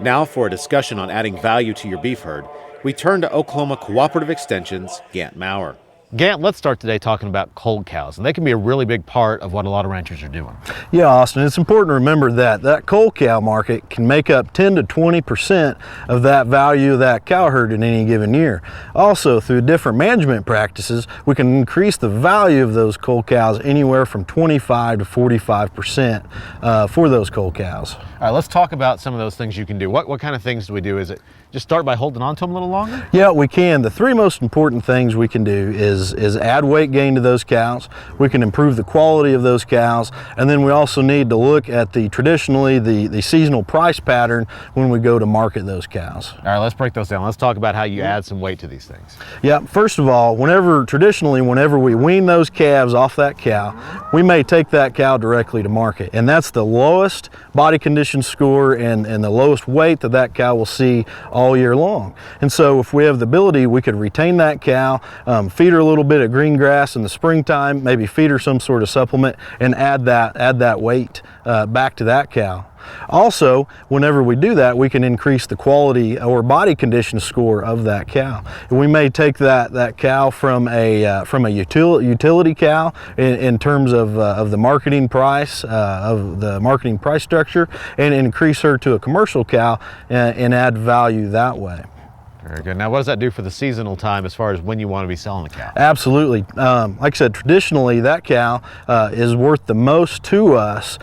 Now for a discussion on adding value to your beef herd, we turn to Oklahoma Cooperative Extension's Gant Mourer. Gant, let's start today talking about culled cows, and they can be a really big part of what a lot of ranchers are doing. Yeah, Austin, it's important to remember that culled cow market can make up 10 to 20% of that value of that cow herd in any given year. Also, through different management practices, we can increase the value of those culled cows anywhere from 25 to 45% for those culled cows. All right, let's talk about some of those things you can do. What kind of things do we do? Is it just start by holding on to them a little longer? Yeah, we can. The three most important things we can do is add weight gain to those cows. We can improve the quality of those cows, and then we also need to look at traditionally the seasonal price pattern when we go to market those cows. All right, let's break those down. Let's talk about how you add some weight to these things. Yeah, first of all, traditionally whenever we wean those calves off that cow, we may take that cow directly to market, and that's the lowest body condition score and the lowest weight that cow will see all year long. And so if we have the ability, we could retain that cow, feed her a little bit of green grass in the springtime, maybe feed her some sort of supplement, and add that weight back to that cow. Also, whenever we do that, we can increase the quality or body condition score of that cow. And we may take that cow from a utility cow in terms of the marketing price structure, and increase her to a commercial cow and add value that way. Very good. Now, what does that do for the seasonal time as far as when you want to be selling the cow? Absolutely. Like I said, traditionally that cow is worth the most to us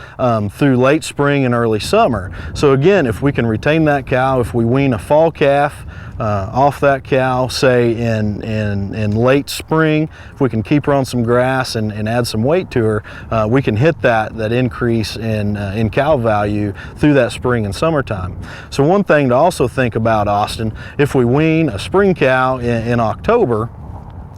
through late spring and early summer. So again, if we can retain that cow, if we wean a fall calf off that cow, say in late spring, if we can keep her on some grass and add some weight to her, we can hit that increase in cow value through that spring and summertime. So one thing to also think about, Austin, if we wean a spring cow in October,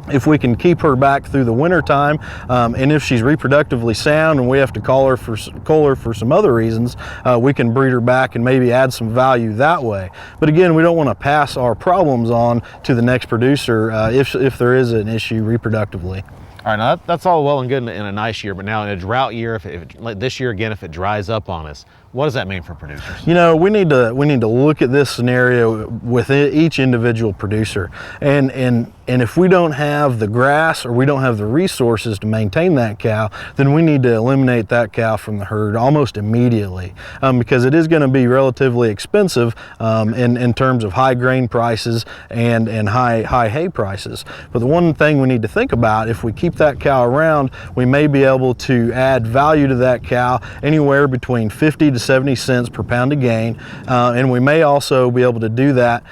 if we can keep her back through the winter time, and if she's reproductively sound and we have to cull her for some other reasons, we can breed her back and maybe add some value that way. But again, we don't want to pass our problems on to the next producer if there is an issue reproductively. All right, now that's all well and good in a nice year, but now in a drought year, like this year again, if it dries up on us, what does that mean for producers? You know, we need to look at this scenario with each individual producer, and if we don't have the grass or we don't have the resources to maintain that cow, then we need to eliminate that cow from the herd almost immediately, because it is going to be relatively expensive in terms of high grain prices and high hay prices. But the one thing we need to think about, if we keep that cow around, we may be able to add value to that cow anywhere between 50 to 70 cents per pound of gain, and we may also be able to do that.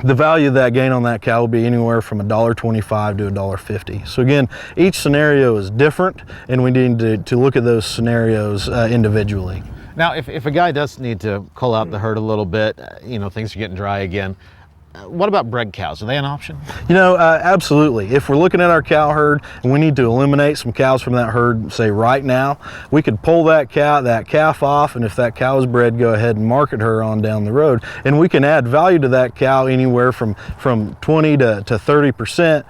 The value of that gain on that cow will be anywhere from $1.25 to $1.50. So again, each scenario is different, and we need to look at those scenarios individually. Now, if a guy does need to cull out the herd a little bit, things are getting dry again, what about bred cows? Are they an option? You know, absolutely. If we're looking at our cow herd and we need to eliminate some cows from that herd, say right now, we could pull that calf off, and if that cow is bred, go ahead and market her on down the road. And we can add value to that cow anywhere from 20 to 30%,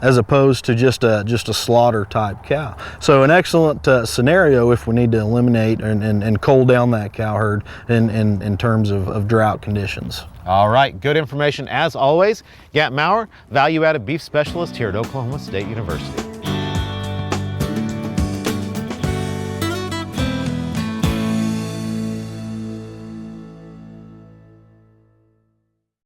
as opposed to just a slaughter type cow. So an excellent scenario if we need to eliminate and cull down that cow herd in terms of drought conditions. All right, good information as always. Gant Mourer, value-added beef specialist here at Oklahoma State University.